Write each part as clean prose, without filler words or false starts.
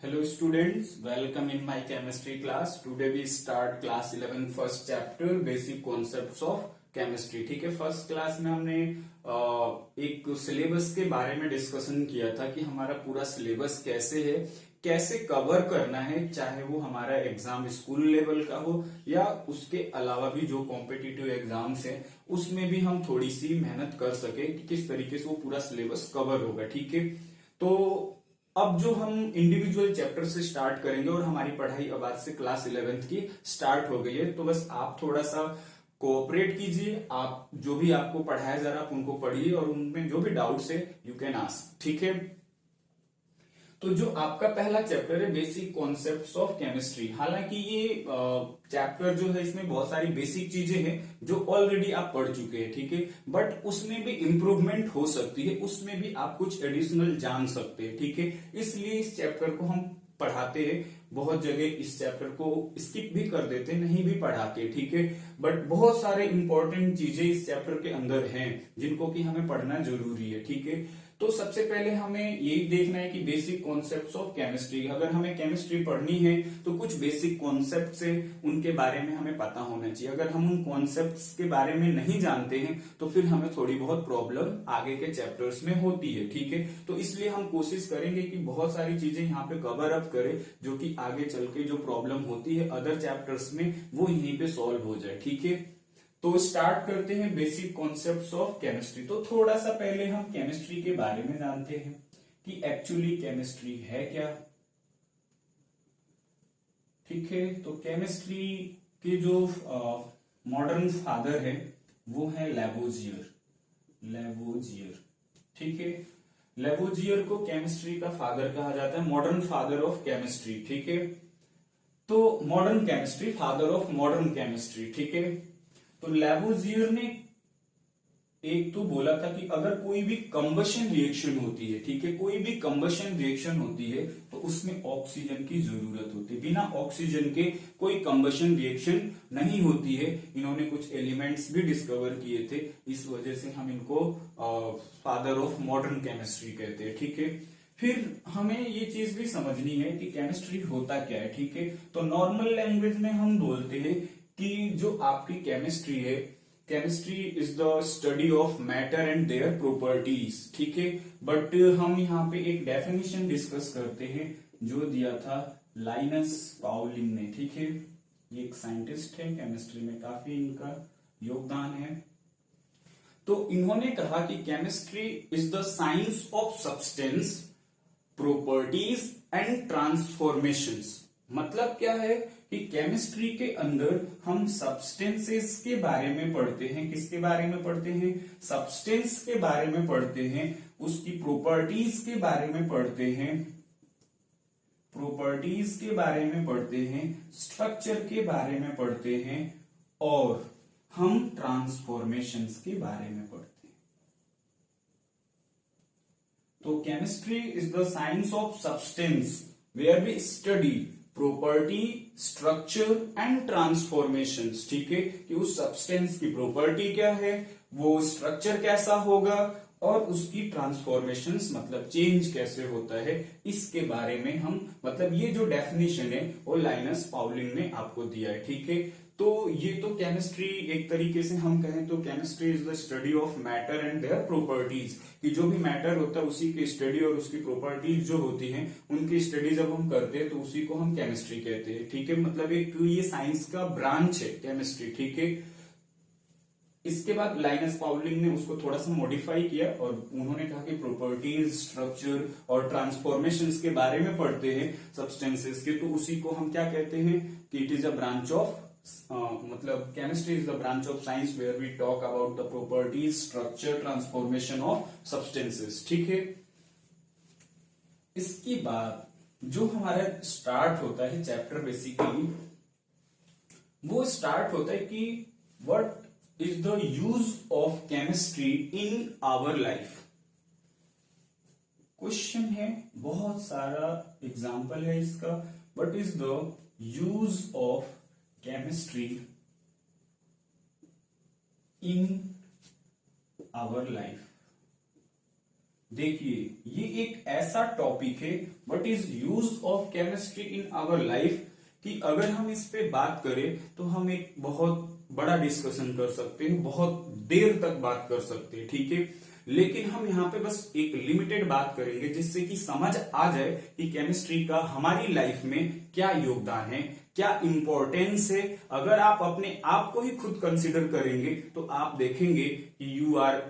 Hello students, welcome in my chemistry class. Today we start class 11 first chapter basic concepts of chemistry. ठीक है, first class में हमने एक syllabus के बारे में डिस्कशन किया था कि हमारा पूरा सिलेबस कैसे है, कैसे कवर करना है, चाहे वो हमारा एग्जाम स्कूल लेवल का हो या उसके अलावा भी जो कॉम्पिटिटिव एग्जाम्स है उसमें भी हम थोड़ी सी मेहनत कर सके कि किस तरीके से वो पूरा सिलेबस कवर होगा। ठीक है, तो अब जो हम इंडिविजुअल चैप्टर से स्टार्ट करेंगे और हमारी पढ़ाई अब आज से क्लास 11th की स्टार्ट हो गई है, तो बस आप थोड़ा सा कोऑपरेट कीजिए। आप जो भी आपको पढ़ाया जा रहा है आप उनको पढ़िए और उनमें जो भी डाउट्स है यू कैन आस्क। ठीक है, तो जो आपका पहला चैप्टर है बेसिक कॉन्सेप्ट्स ऑफ केमिस्ट्री, हालांकि ये चैप्टर जो है इसमें बहुत सारी बेसिक चीजें हैं जो ऑलरेडी आप पढ़ चुके हैं। ठीक है, बट उसमें भी इंप्रूवमेंट हो सकती है, उसमें भी आप कुछ एडिशनल जान सकते हैं। ठीक है, इसलिए इस चैप्टर को हम पढ़ाते हैं। बहुत जगह इस चैप्टर को स्किप भी कर देते, नहीं भी पढ़ाते। ठीक है, बट बहुत सारे इंपॉर्टेंट चीजें इस चैप्टर के अंदर हैं जिनको कि हमें पढ़ना जरूरी है। ठीक है, तो सबसे पहले हमें यही देखना है कि बेसिक कॉन्सेप्ट्स ऑफ केमिस्ट्री, अगर हमें केमिस्ट्री पढ़नी है तो कुछ बेसिक कॉन्सेप्ट्स है उनके बारे में हमें पता होना चाहिए। अगर हम उन कॉन्सेप्ट्स के बारे में नहीं जानते हैं तो फिर हमें थोड़ी बहुत प्रॉब्लम आगे के चैप्टर्स में होती है। ठीक है, तो इसलिए हम कोशिश करेंगे कि बहुत सारी चीजें यहाँ पे कवर अप करें जो कि आगे चल के जो प्रॉब्लम होती है अदर चैप्टर्स में वो यहीं पे सॉल्व हो जाए। ठीक है, तो स्टार्ट करते हैं बेसिक कॉन्सेप्ट्स ऑफ केमिस्ट्री। तो थोड़ा सा पहले हम केमिस्ट्री के बारे में जानते हैं कि एक्चुअली केमिस्ट्री है क्या। ठीक है, तो केमिस्ट्री के जो मॉडर्न फादर है वो है लेवोजियर। ठीक है, लेवोजियर को केमिस्ट्री का फादर कहा जाता है, मॉडर्न फादर ऑफ केमिस्ट्री। ठीक है, तो modern chemistry, father of modern chemistry. ठीक है, तो लेवोजियर ने एक तो बोला था कि अगर कोई भी कंबशन रिएक्शन होती है, ठीक है, कोई भी कंबशन रिएक्शन होती है तो उसमें ऑक्सीजन की जरूरत होती है। बिना ऑक्सीजन के कोई कंबशन रिएक्शन नहीं होती है। इन्होंने कुछ एलिमेंट्स भी डिस्कवर किए थे, इस वजह से हम इनको फादर ऑफ मॉडर्न केमिस्ट्री कहते हैं। ठीक है, फिर हमें ये चीज भी समझनी है कि केमिस्ट्री होता क्या है। ठीक है, तो नॉर्मल लैंग्वेज में हम बोलते हैं कि जो आपकी केमिस्ट्री है, chemistry is the study of matter and their properties. ठीक है, बट हम यहाँ पे एक डेफिनेशन डिस्कस करते हैं जो दिया था लाइनस पाउलिंग ने। ठीक है, ये एक साइंटिस्ट है, केमिस्ट्री में काफी इनका योगदान है। तो इन्होंने कहा कि chemistry is the science of substance, properties and transformations. मतलब क्या है कि केमिस्ट्री के अंदर हम सब्सटेंसेस के बारे में पढ़ते हैं। किसके बारे में पढ़ते हैं? सब्सटेंस के बारे में पढ़ते हैं, उसकी प्रॉपर्टीज के बारे में पढ़ते हैं, प्रॉपर्टीज के बारे में पढ़ते हैं, स्ट्रक्चर के बारे में पढ़ते हैं और हम ट्रांसफॉर्मेशंस के बारे में पढ़ते हैं। तो chemistry is the science of substance where we study property, structure and transformations. ठीक है, कि उस सब्सटेंस की प्रॉपर्टी क्या है, वो स्ट्रक्चर कैसा होगा और उसकी ट्रांसफॉर्मेशंस मतलब चेंज कैसे होता है, इसके बारे में हम मतलब ये जो डेफिनेशन है वो लाइनस पाउलिंग ने आपको दिया है। ठीक है, तो ये तो केमिस्ट्री एक तरीके से हम कहें तो chemistry is the study of matter and their properties, कि जो भी मैटर होता है उसी की स्टडी और उसकी प्रॉपर्टीज जो होती हैं उनकी स्टडी जब हम करते हैं तो उसी को हम केमिस्ट्री कहते हैं। ठीक है, मतलब एक ये साइंस का ब्रांच है केमिस्ट्री। ठीक है, इसके बाद लाइनस पाउलिंग ने उसको थोड़ा सा मॉडिफाई किया और उन्होंने कहा कि प्रॉपर्टीज, स्ट्रक्चर और ट्रांसफॉर्मेशंस के बारे में पढ़ते हैं सब्सटेंसेस के, तो उसी को हम क्या कहते हैं कि it is a branch of मतलब chemistry is the branch of science where we talk about the properties, structure, transformation of substances. ठीक है, इसके बाद जो हमारा स्टार्ट होता है चैप्टर बेसिकली वो स्टार्ट होता है कि what is the use of chemistry in our life. Question है, बहुत सारा एग्जाम्पल है इसका। What is the use of chemistry in our life. देखिए ये एक ऐसा टॉपिक है what is use of chemistry in our life कि अगर हम इस पे बात करें तो हम एक बहुत बड़ा डिस्कशन कर सकते हैं, बहुत देर तक बात कर सकते हैं, ठीक है। लेकिन हम यहाँ पे बस एक लिमिटेड बात करेंगे जिससे कि समझ आ जाए कि केमिस्ट्री का हमारी लाइफ में क्या योगदान है, क्या इंपॉर्टेंस है। अगर आप अपने आप को ही खुद कंसिडर करेंगे तो आप देखेंगे कि you are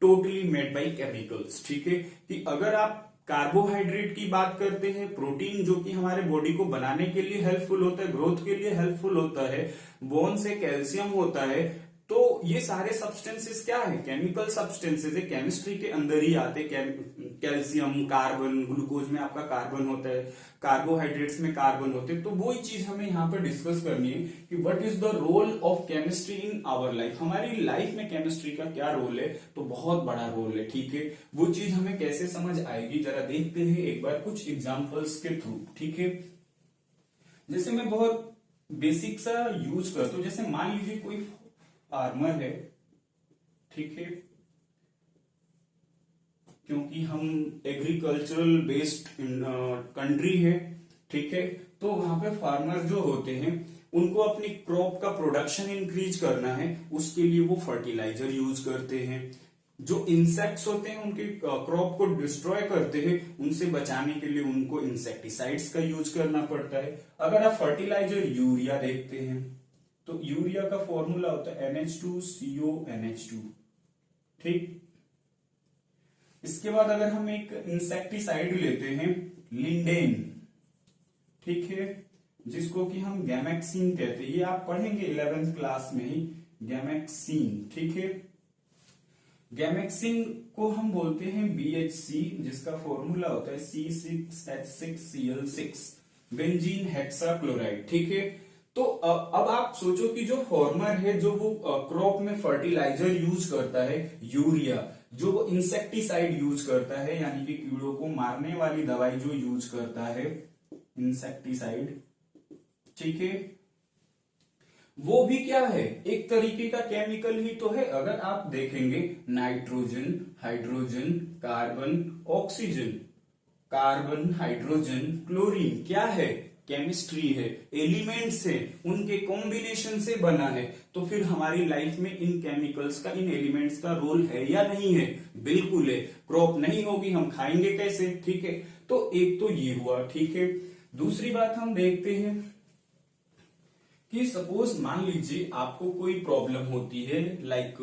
totally made by chemicals, ठीक है। कि अगर आप कार्बोहाइड्रेट की बात करते हैं, प्रोटीन जो कि हमारे बॉडी को बनाने के लिए हेल्पफुल होता है, ग्रोथ के लिए हेल्पफुल होता है, बोन से कैल्शियम होता है, तो ये सारे सब्सटेंसेस क्या है, केमिकल सब्सटेंसेस है, केमिस्ट्री के अंदर ही आते। कैल्शियम, कार्बन, ग्लूकोज में आपका कार्बन होता है, कार्बोहाइड्रेट्स में कार्बन होते हैं। तो वही चीज हमें यहाँ पर डिस्कस करनी है कि what is the role of chemistry in our life. हमारी लाइफ में केमिस्ट्री का क्या रोल है, तो बहुत बड़ा रोल है, ठीक है। वो चीज हमें कैसे समझ आएगी जरा देखते हैं एक बार कुछ एग्जाम्पल्स के थ्रू, ठीक है। जैसे मैं बहुत बेसिक सा यूज करता हूं, जैसे मान लीजिए कोई फार्मर है, ठीक है, क्योंकि हम एग्रीकल्चरल बेस्ड कंट्री है, ठीक है। तो वहां पे फार्मर जो होते हैं उनको अपनी क्रॉप का प्रोडक्शन इंक्रीज करना है, उसके लिए वो फर्टिलाइजर यूज करते हैं। जो इंसेक्ट्स होते हैं उनके क्रॉप को डिस्ट्रॉय करते हैं, उनसे बचाने के लिए उनको इंसेक्टिसाइड्स का यूज करना पड़ता है। अगर आप फर्टिलाइजर यूरिया देखते हैं तो यूरिया का फॉर्मूला होता है NH2CONH2, ठीक। इसके बाद अगर हम एक इंसेक्टिसाइड लेते हैं लिंडेन, ठीक है, जिसको कि हम गैमेक्सिन कहते हैं, ये आप पढ़ेंगे 11th क्लास में ही, गैमेक्सिन, ठीक है। गैमेक्सिन को हम बोलते हैं BHC, जिसका फॉर्मूला होता है C6H6Cl6 बेंजीन हेक्साक्लोराइड, ठीक है। तो अब आप सोचो कि जो फार्मर है जो वो क्रॉप में फर्टिलाइजर यूज करता है यूरिया, जो वो इंसेक्टिसाइड यूज करता है यानी कि कीड़ों को मारने वाली दवाई जो यूज करता है इंसेक्टिसाइड, ठीक है, वो भी क्या है, एक तरीके का केमिकल ही तो है। अगर आप देखेंगे nitrogen, hydrogen, carbon, oxygen, carbon, hydrogen, chlorine क्या है, केमिस्ट्री है, एलिमेंट्स है, उनके कॉम्बिनेशन से बना है। तो फिर हमारी लाइफ में इन केमिकल्स का, इन एलिमेंट्स का रोल है या नहीं है, बिल्कुल है। क्रॉप नहीं होगी हम खाएंगे कैसे, ठीक है। तो एक तो ये हुआ, ठीक है। दूसरी बात हम देखते हैं कि सपोज मान लीजिए आपको कोई प्रॉब्लम होती है, लाइक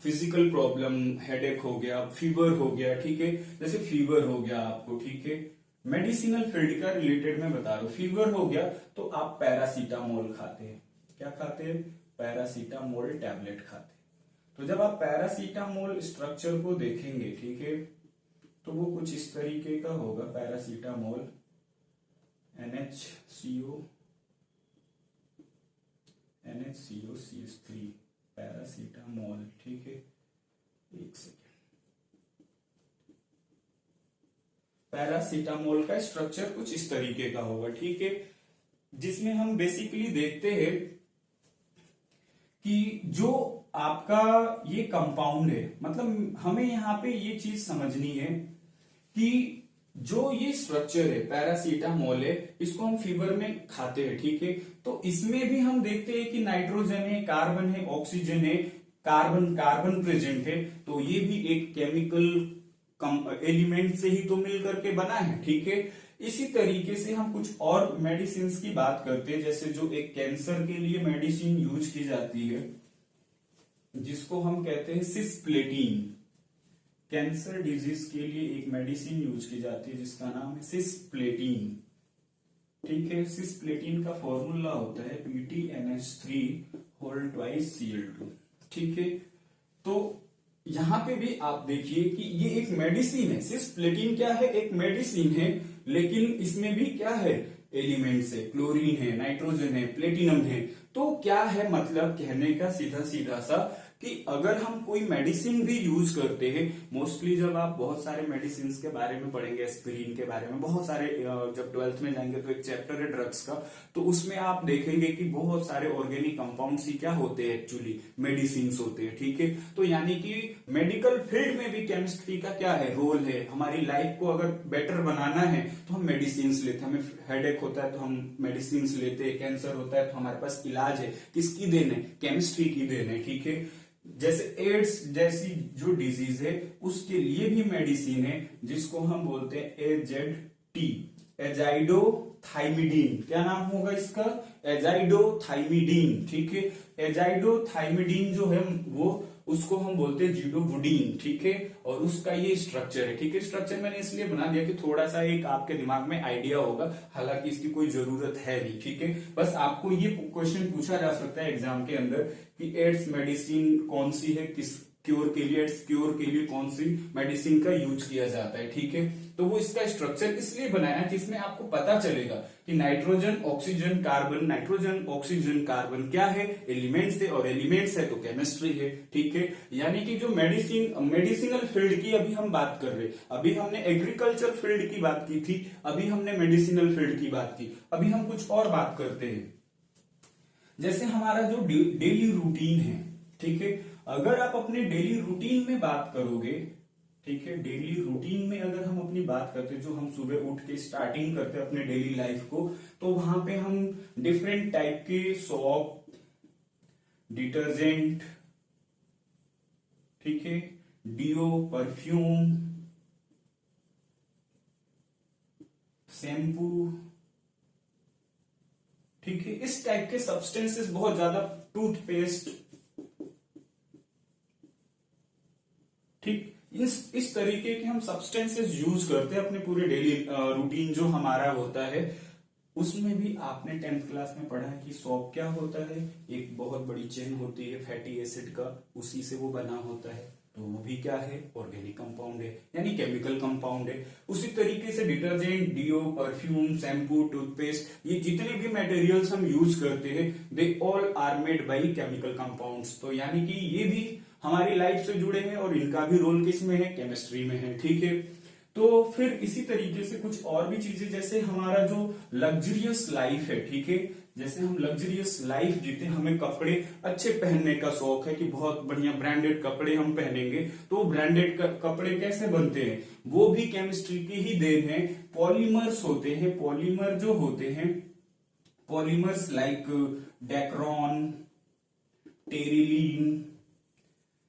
फिजिकल प्रॉब्लम, हेडेक हो गया, फीवर हो गया, ठीक है। जैसे फीवर हो गया आपको, ठीक है, मेडिसिनल फील्ड का रिलेटेड मैं बता रहा हूं, फीवर हो गया तो आप पैरासीटामोल खाते हैं, क्या खाते हैं, पैरासीटामोल टैबलेट खाते हैं। तो जब आप पैरासीटामोल स्ट्रक्चर को देखेंगे, ठीक है, तो वो कुछ इस तरीके का होगा, पैरासीटामोल NHCOCH3 पैरासीटामोल, ठीक है। एक सेकेंड, पैरासीटामोल का स्ट्रक्चर कुछ इस तरीके का होगा, ठीक है, जिसमें हम बेसिकली देखते हैं कि जो आपका ये कंपाउंड है, मतलब हमें यहाँ पे ये चीज समझनी है कि जो ये स्ट्रक्चर है पैरासीटामोल है, इसको हम फीवर में खाते हैं, ठीक है। तो इसमें भी हम देखते हैं कि नाइट्रोजन है, कार्बन है, ऑक्सीजन है, कार्बन प्रेजेंट है। तो ये भी एक केमिकल एलिमेंट से ही तो मिल करके बना है, ठीक है। इसी तरीके से हम कुछ और मेडिसिन की बात करते हैं, जैसे जो एक कैंसर के लिए मेडिसिन यूज की जाती है जिसको हम कहते हैं सिस्प्लेटिन। कैंसर डिजीज के लिए एक मेडिसिन यूज की जाती है जिसका नाम है सिस्प्लेटिन, ठीक है। सिस्प्लेटिन का फॉर्मूला होता है PTNH3/2Cl2, ठीक है। तो यहां पे भी आप देखिए कि ये एक मेडिसिन है, सिस्प्लेटिन क्या है, एक मेडिसिन है, लेकिन इसमें भी क्या है, एलिमेंट्स है, क्लोरीन है, नाइट्रोजन है, प्लेटिनम है। तो क्या है मतलब कहने का सीधा सीधा सा कि अगर हम कोई मेडिसिन भी यूज करते हैं, मोस्टली जब आप बहुत सारे मेडिसिन के बारे में पढ़ेंगे, एस्पिरिन के बारे में बहुत सारे, जब 12th में जाएंगे तो एक चैप्टर है ड्रग्स का, तो उसमें आप देखेंगे कि बहुत सारे ऑर्गेनिक कंपाउंड्स ही क्या होते हैं, एक्चुअली मेडिसिन होते हैं, ठीक है। तो यानी कि मेडिकल फील्ड में भी केमिस्ट्री का क्या है, रोल है। हमारी लाइफ को अगर बेटर बनाना है तो हम मेडिसिन लेते हैं, हमें हेडेक होता है तो हम मेडिसिन लेते हैं, कैंसर होता है तो हमारे पास इलाज है, किसकी देन है, केमिस्ट्री की देन है, ठीक है। जैसे एड्स जैसी जो डिजीज है उसके लिए भी मेडिसिन है, जिसको हम बोलते हैं AZT, एजाइडोथाइमिडीन। क्या नाम होगा इसका, एजाइडोथाइमिडीन, ठीक है। एजाइडोथाइमिडीन जो है वो उसको हम बोलते हैं जिडोवुडीन, ठीक है। और उसका ये स्ट्रक्चर है, ठीक है। स्ट्रक्चर मैंने इसलिए बना दिया कि थोड़ा सा एक आपके दिमाग में आइडिया होगा, हालांकि इसकी कोई जरूरत है नहीं, ठीक है। बस आपको ये क्वेश्चन पूछा जा सकता है एग्जाम के अंदर कि एड्स मेडिसिन कौन सी है, किस क्योर के लिए, एड्स क्योर के लिए कौन सी मेडिसिन का यूज किया जाता है, ठीक है। तो वो इसका स्ट्रक्चर इसलिए बनाया जिसमें आपको पता चलेगा कि nitrogen oxygen carbon, nitrogen oxygen carbon क्या है, एलिमेंट्स है, और एलिमेंट्स है तो केमिस्ट्री है, ठीक है। यानी कि जो मेडिसिनल फील्ड की अभी हम बात कर रहे, अभी हमने एग्रीकल्चर फील्ड की बात की थी, अभी हमने मेडिसिनल फील्ड की बात की, अभी हम कुछ और बात करते हैं। जैसे हमारा जो डेली रूटीन है, ठीक है, अगर आप अपने डेली रूटीन में बात करोगे, ठीक है, डेली रूटीन में अगर हम अपनी बात करते हैं, जो हम सुबह उठ के स्टार्टिंग करते हैं अपने डेली लाइफ को, तो वहां पे हम डिफरेंट टाइप के सोप, डिटर्जेंट, ठीक है, डिओ, परफ्यूम, शैम्पू, ठीक है, इस टाइप के सब्सटेंसेस बहुत ज्यादा, टूथपेस्ट, ठीक, इस तरीके के हम सब्सटेंसेस यूज करते हैं अपने पूरे डेली रूटीन जो हमारा होता है। उसमें भी आपने 10th क्लास में पढ़ा है कि सोप क्या होता है, एक बहुत बड़ी चेन होती है फैटी एसिड का, उसी से वो बना होता है, तो वो भी क्या है, ऑर्गेनिक कंपाउंड है, यानी केमिकल कंपाउंड है। उसी तरीके से detergent, deo, perfume, shampoo, toothpaste, ये जितने भी मटेरियल्स हम यूज करते हैं, they all are made by chemical compounds. तो यानी कि ये भी हमारी लाइफ से जुड़े हैं और इनका भी रोल किस में है, केमिस्ट्री में है, ठीक है। तो फिर इसी तरीके से कुछ और भी चीजें, जैसे हमारा जो लग्जरियस लाइफ है, ठीक है, जैसे हम लग्जरियस लाइफ जीते, हमें कपड़े अच्छे पहनने का शौक है कि बहुत बढ़िया ब्रांडेड कपड़े हम पहनेंगे, तो ब्रांडेड कपड़े कैसे बनते हैं, वो भी केमिस्ट्री की ही देन है। पॉलीमर्स होते हैं, पॉलीमर जो होते हैं, पॉलीमर्स लाइक डेक्रॉन, टेरिलीन,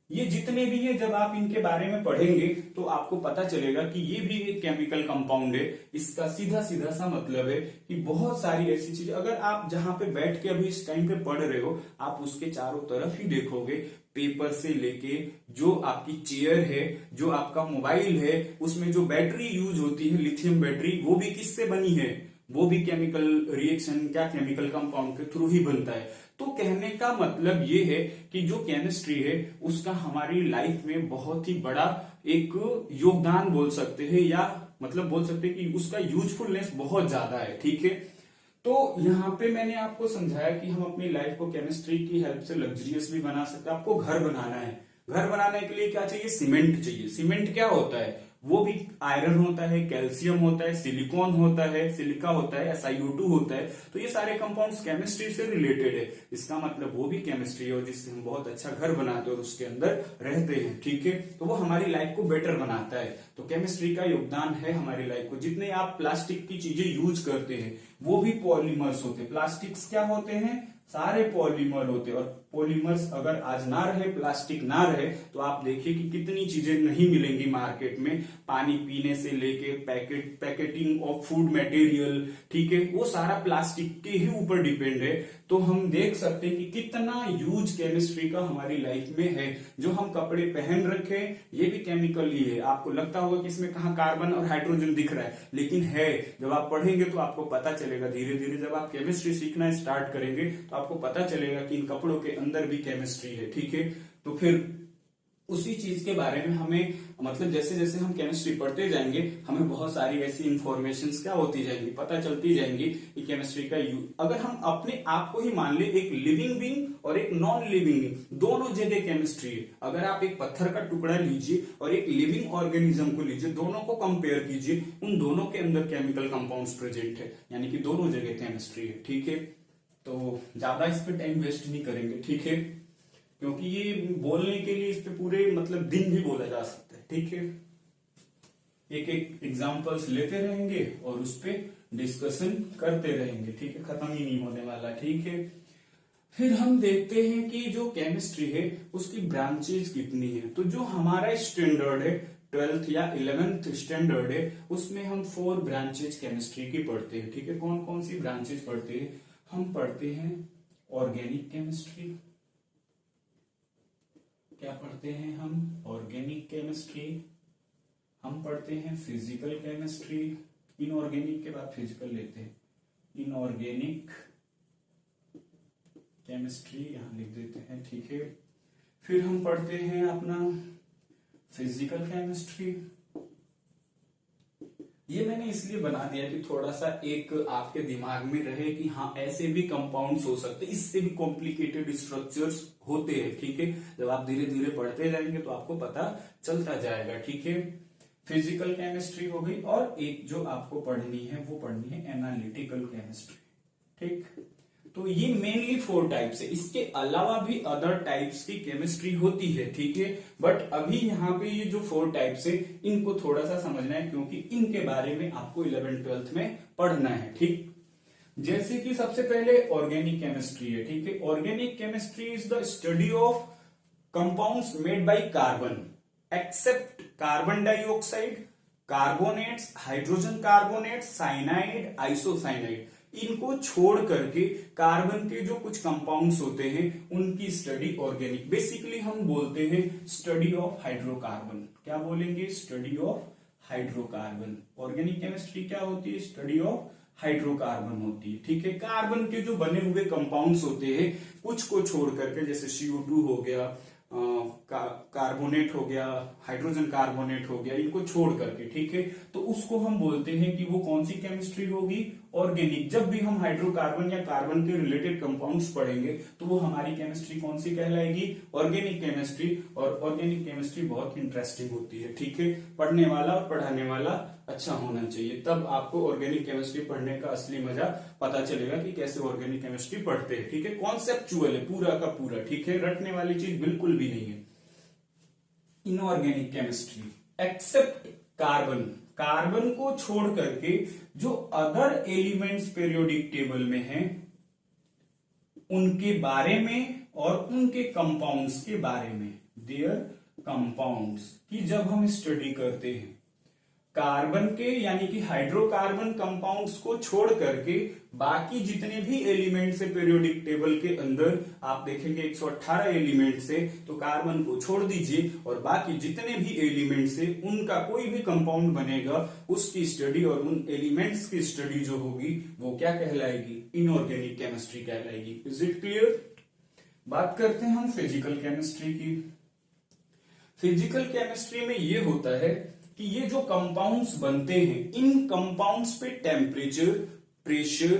ये जितने भी हैं, जब आप इनके बारे में पढ़ेंगे तो आपको पता चलेगा कि ये भी एक केमिकल कंपाउंड है। इसका सीधा सीधा सा मतलब है कि बहुत सारी ऐसी चीजें, अगर आप जहां पे बैठ के अभी इस टाइम पे पढ़ रहे हो, आप उसके चारों तरफ ही देखोगे, पेपर से लेके जो आपकी चेयर है, जो आपका मोबाइल है, उसमें जो बैटरी यूज होती है, लिथियम बैटरी, वो भी किससे बनी है, वो भी केमिकल रिएक्शन, क्या केमिकल कंपाउंड के थ्रू ही बनता है। तो कहने का मतलब ये है कि जो केमिस्ट्री है उसका हमारी लाइफ में बहुत ही बड़ा एक योगदान बोल सकते हैं, या मतलब बोल सकते हैं कि उसका यूजफुलनेस बहुत ज्यादा है, ठीक है। तो यहाँ पे मैंने आपको समझाया कि हम अपनी लाइफ को केमिस्ट्री की हेल्प से लग्जरियस भी बना सकते हैं। आपको घर बनाना है, घर बनाने के लिए क्या चाहिए, सीमेंट चाहिए। सीमेंट क्या होता है, वो भी आयरन होता है, कैल्शियम होता है, सिलिकॉन होता है, सिलिका होता है, SiO2 होता है। तो ये सारे कंपाउंड्स केमिस्ट्री से रिलेटेड है। इसका मतलब वो भी केमिस्ट्री है, और जिससे हम बहुत अच्छा घर बनाते हैं और उसके अंदर रहते हैं, ठीक है। तो वो हमारी लाइफ को बेटर बनाता है। तो केमिस्ट्री का योगदान है हमारी लाइफ को। जितने आप प्लास्टिक की चीजें यूज करते हैं वो भी पॉलीमर्स होते हैं। प्लास्टिक्स क्या होते हैं, सारे पॉलीमर होते हैं। और पॉलीमर्स अगर आज ना रहे, प्लास्टिक ना रहे, तो आप देखिए कि कितनी चीजें नहीं मिलेंगी मार्केट में, पानी पीने से लेके पैकेटिंग ऑफ फूड मटेरियल, ठीक है, वो सारा प्लास्टिक के ही ऊपर डिपेंड है। तो हम देख सकते हैं कि कितना यूज केमिस्ट्री का हमारी लाइफ में है। जो हम कपड़े पहन रखे, ये भी केमिकल ही है। आपको लगता होगा कि इसमें कहाँ कार्बन और हाइड्रोजन दिख रहा है, लेकिन है। जब आप पढ़ेंगे तो आपको पता चलेगा, धीरे धीरे जब आप केमिस्ट्री सीखना स्टार्ट करेंगे तो आपको पता चलेगा कि इन कपड़ों के अंदर भी केमिस्ट्री है, ठीक है। तो फिर उसी चीज के बारे में हमें मतलब जैसे जैसे हम केमिस्ट्री पढ़ते जाएंगे हमें बहुत सारी ऐसी इंफॉर्मेशंस क्या होती जाएंगी, पता चलती जाएंगी कि केमिस्ट्री का यूज, अगर हम अपने आप को ही मान ले एक लिविंग बीइंग और एक नॉन लिविंग बीइंग, दोनों जगह केमिस्ट्री है। अगर आप एक पत्थर का टुकड़ा लीजिए और एक लिविंग ऑर्गेनिज्म को लीजिए, दोनों को कंपेयर कीजिए, उन दोनों के अंदर केमिकल कंपाउंड्स प्रेजेंट है, यानी कि दोनों जगह केमिस्ट्री है। ठीक है, तो ज्यादा इस पे टाइम वेस्ट नहीं करेंगे, ठीक है, क्योंकि ये बोलने के लिए इस पे पूरे मतलब दिन भी बोला जा सकता है। ठीक है, एक एक एग्जांपल्स लेते रहेंगे और उस पे डिस्कशन करते रहेंगे। ठीक है, खत्म ही नहीं होने वाला। ठीक है, फिर हम देखते हैं कि जो केमिस्ट्री है उसकी ब्रांचेज कितनी है। तो जो हमारा स्टैंडर्ड है 12th या 11th स्टैंडर्ड है, उसमें हम 4 ब्रांचेज केमिस्ट्री की पढ़ते हैं। ठीक है, कौन कौन सी ब्रांचेज पढ़ते हैं? हम पढ़ते हैं ऑर्गेनिक केमिस्ट्री। क्या पढ़ते हैं हम? Organic chemistry. हम पढ़ते हैं फिजिकल केमिस्ट्री। इनऑर्गेनिक के बाद फिजिकल लेते हैं, इनऑर्गेनिक केमिस्ट्री यहां लिख देते हैं। ठीक है, फिर हम पढ़ते हैं अपना फिजिकल केमिस्ट्री। ये मैंने इसलिए बना दिया कि थोड़ा सा एक आपके दिमाग में रहे कि हाँ ऐसे भी कंपाउंड्स हो सकते हैं, इससे भी कॉम्प्लिकेटेड स्ट्रक्चर्स होते हैं। ठीक है, जब आप धीरे धीरे पढ़ते जाएंगे तो आपको पता चलता जाएगा। ठीक है, फिजिकल केमिस्ट्री हो गई, और एक जो आपको पढ़नी है वो पढ़नी है एनालिटिकल केमिस्ट्री। ठीक, तो ये मेनली 4 टाइप्स है, इसके अलावा भी अदर टाइप्स की केमिस्ट्री होती है। ठीक है, बट अभी यहाँ पे ये जो 4 टाइप्स है इनको थोड़ा सा समझना है, क्योंकि इनके बारे में आपको 11th-12th में पढ़ना है। ठीक, जैसे कि सबसे पहले ऑर्गेनिक केमिस्ट्री है। ठीक है, organic chemistry is the study of compounds made by carbon except carbon dioxide, carbonates, hydrogen carbonates, cyanide, isocyanide, इनको छोड़ करके कार्बन के जो कुछ कंपाउंड्स होते हैं उनकी स्टडी ऑर्गेनिक। बेसिकली हम बोलते हैं स्टडी ऑफ हाइड्रोकार्बन। क्या बोलेंगे? Study of hydrocarbon. Organic chemistry क्या होती है? स्टडी ऑफ हाइड्रोकार्बन होती है। ठीक है, कार्बन के जो बने हुए कंपाउंड्स होते हैं कुछ को छोड़ करके, जैसे CO2 हो गया, कार्बोनेट हो गया, हाइड्रोजन कार्बोनेट हो गया, इनको छोड़ करके। ठीक है, तो उसको हम बोलते हैं कि वो कौन सी केमिस्ट्री होगी? ऑर्गेनिक। जब भी हम हाइड्रोकार्बन या कार्बन के रिलेटेड कंपाउंड्स पढ़ेंगे तो वो हमारी केमिस्ट्री कौन सी कहलाएगी? Organic chemistry. और ऑर्गेनिक केमिस्ट्री बहुत इंटरेस्टिंग होती है। ठीक है, पढ़ने वाला और पढ़ाने वाला अच्छा होना चाहिए, तब आपको ऑर्गेनिक केमिस्ट्री पढ़ने का असली मजा पता चलेगा कि कैसे ऑर्गेनिक केमिस्ट्री पढ़ते हैं। ठीक है, कॉन्सेप्चुअल है पूरा का पूरा। ठीक है, रटने वाली चीज बिल्कुल भी नहीं है। Inorganic chemistry except carbon, carbon को छोड़ करके जो अदर एलिमेंट्स पीरियोडिक टेबल में हैं उनके बारे में और उनके कंपाउंड्स के बारे में, देयर कंपाउंड्स की जब हम स्टडी करते हैं, कार्बन के यानी कि हाइड्रोकार्बन कंपाउंड्स को छोड़ करके बाकी जितने भी एलिमेंट्स है पीरियोडिक टेबल के अंदर, आप देखेंगे 118 एलिमेंट्स है, तो कार्बन को छोड़ दीजिए और बाकी जितने भी एलिमेंट्स है उनका कोई भी कंपाउंड बनेगा उसकी स्टडी और उन एलिमेंट्स की स्टडी जो होगी वो क्या कहलाएगी? इनऑर्गेनिक केमिस्ट्री कहलाएगी। Is it clear? बात करते हैं हम फिजिकल केमिस्ट्री की। फिजिकल केमिस्ट्री में ये होता है कि ये जो कंपाउंड्स बनते हैं इन कंपाउंड्स पे टेम्परेचर, प्रेशर,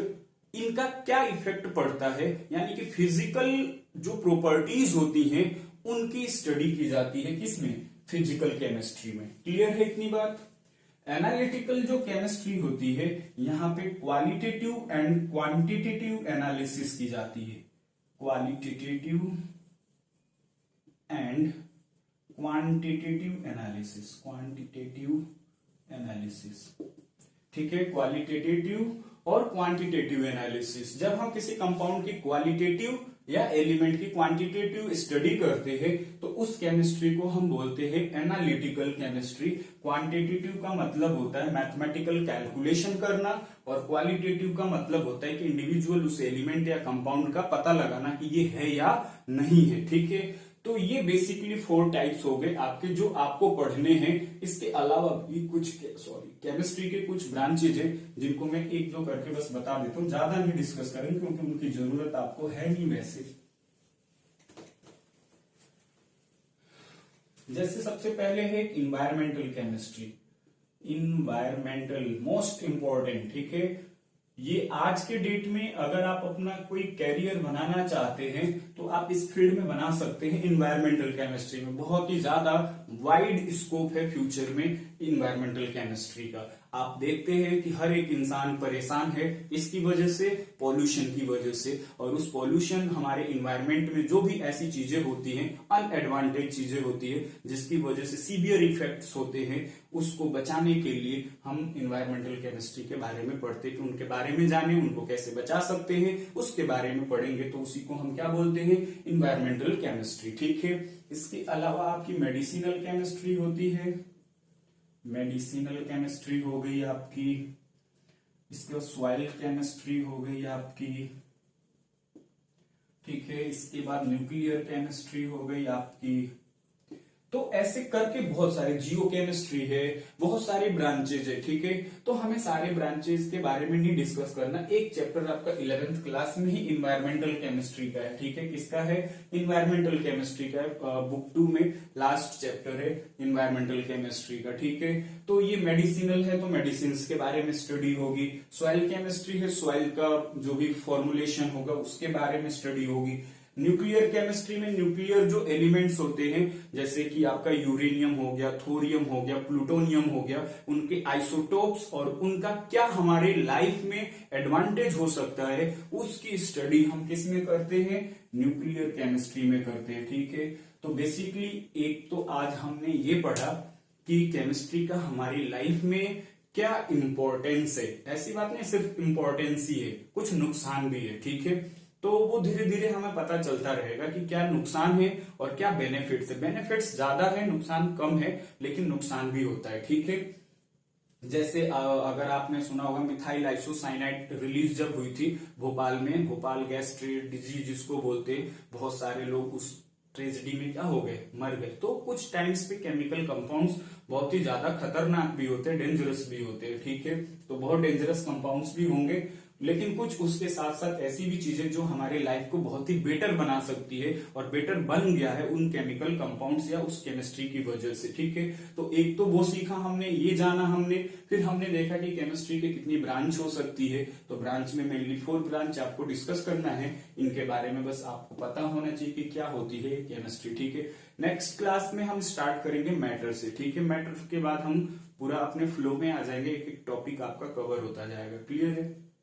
इनका क्या इफेक्ट पड़ता है, यानी कि फिजिकल जो प्रॉपर्टीज होती हैं उनकी स्टडी की जाती है। किसमें? फिजिकल केमिस्ट्री में। क्लियर है इतनी बात? एनालिटिकल जो केमिस्ट्री होती है यहां पे क्वालिटेटिव एंड क्वांटिटेटिव एनालिसिस की जाती है। Qualitative and quantitative analysis, quantitative analysis. ठीक है, क्वालिटेटिव और क्वांटिटेटिव एनालिसिस। जब हम किसी कंपाउंड की क्वालिटेटिव या एलिमेंट की क्वांटिटेटिव स्टडी करते हैं तो उस केमिस्ट्री को हम बोलते हैं एनालिटिकल केमिस्ट्री। क्वांटिटेटिव का मतलब होता है मैथमेटिकल कैलकुलेशन करना और क्वालिटेटिव का मतलब होता है कि इंडिविजुअल उस एलिमेंट या कंपाउंड का पता लगाना कि ये है या नहीं है। ठीक है, तो ये बेसिकली 4 टाइप्स हो गए आपके जो आपको पढ़ने हैं। इसके अलावा भी कुछ केमिस्ट्री के कुछ ब्रांचेज हैं जिनको मैं एक दो करके बस बता देता हूं, ज्यादा नहीं डिस्कस करेंगे क्योंकि उनकी जरूरत आपको है नहीं वैसे। जैसे सबसे पहले है environmental chemistry, environmental most important, ठीक है। ये आज के डेट में अगर आप अपना कोई कैरियर बनाना चाहते हैं तो आप इस फील्ड में बना सकते हैं। इन्वायरमेंटल केमिस्ट्री में बहुत ही ज्यादा वाइड स्कोप है फ्यूचर में इन्वायरमेंटल केमिस्ट्री का। आप देखते हैं कि हर एक इंसान परेशान है इसकी वजह से, पॉल्यूशन की वजह से, और उस पॉल्यूशन हमारे इन्वायरमेंट में जो भी ऐसी चीजें होती हैं, अनएडवांटेज चीजें होती है जिसकी वजह से सीवियर इफेक्ट्स होते हैं, उसको बचाने के लिए हम इन्वायरमेंटल केमिस्ट्री के बारे में पढ़ते हैं कि उनके बारे में जाने, उनको कैसे बचा सकते हैं, उसके बारे में पढ़ेंगे तो उसी को हम क्या बोलते हैं, इन्वायरमेंटल केमिस्ट्री, ठीक है। इसके अलावा आपकी मेडिसिनल केमिस्ट्री होती है, मेडिसिनल केमिस्ट्री हो गई आपकी, इसके बाद सॉइल केमिस्ट्री हो गई आपकी, ठीक है। इसके बाद न्यूक्लियर केमिस्ट्री हो गई आपकी। तो ऐसे करके बहुत सारे, जियो केमिस्ट्री है, बहुत सारे ब्रांचेज है, ठीक है। तो हमें सारे ब्रांचेज के बारे में नहीं डिस्कस करना, एक चैप्टर आपका 11th क्लास में ही इन्वायरमेंटल केमिस्ट्री का है, ठीक है। किसका है, इन्वायरमेंटल केमिस्ट्री का है। बुक 2 में लास्ट चैप्टर है इन्वायरमेंटल केमिस्ट्री का, ठीक है। तो ये मेडिसिनल है तो मेडिसिन के बारे में स्टडी होगी। सॉइल केमिस्ट्री है, सॉइल का जो भी फॉर्मुलेशन होगा उसके बारे में स्टडी होगी। न्यूक्लियर केमिस्ट्री में न्यूक्लियर जो एलिमेंट्स होते हैं जैसे कि आपका यूरेनियम हो गया, थोरियम हो गया, प्लूटोनियम हो गया, उनके आइसोटोप्स और उनका क्या हमारे लाइफ में एडवांटेज हो सकता है, उसकी स्टडी हम किस में करते हैं, न्यूक्लियर केमिस्ट्री में करते हैं, ठीक है। तो बेसिकली एक तो आज हमने ये पढ़ा कि केमिस्ट्री का हमारी लाइफ में क्या इंपॉर्टेंस है। ऐसी बात नहीं सिर्फ इंपॉर्टेंस ही है, कुछ नुकसान भी है, ठीक है। तो वो धीरे धीरे हमें पता चलता रहेगा कि क्या नुकसान है और क्या बेनिफिट्स है। बेनिफिट्स ज्यादा है, नुकसान कम है, लेकिन नुकसान भी होता है, ठीक है। जैसे अगर आपने सुना होगा मिथाइल आइसोसाइनाइड रिलीज जब हुई थी भोपाल में, भोपाल गैस डिजीज जिसको बोलते हैं, बहुत सारे लोग उस ट्रेजेडी में क्या हो गए, मर गए। तो कुछ टाइम्स पे केमिकल कंपाउंड्स बहुत ही ज्यादा खतरनाक भी होते हैं, डेंजरस भी होते हैं, ठीक है। तो बहुत डेंजरस कंपाउंड्स भी होंगे, लेकिन कुछ उसके साथ साथ ऐसी भी चीजें जो हमारे लाइफ को बहुत ही बेटर बना सकती है और बेटर बन गया है उन केमिकल कंपाउंड्स या उस केमिस्ट्री की वजह से, ठीक है। तो एक तो वो सीखा हमने, ये जाना हमने, फिर हमने देखा कि केमिस्ट्री के कितनी ब्रांच हो सकती है। तो ब्रांच में मेनली 4 ब्रांच आपको डिस्कस करना है, इनके बारे में बस आपको पता होना चाहिए कि क्या होती है केमिस्ट्री, ठीक है। नेक्स्ट क्लास में हम स्टार्ट करेंगे मैटर से, ठीक है। मैटर के बाद हम पूरा अपने फ्लो में आ जाएंगे, एक एक टॉपिक आपका कवर होता जाएगा, क्लियर है।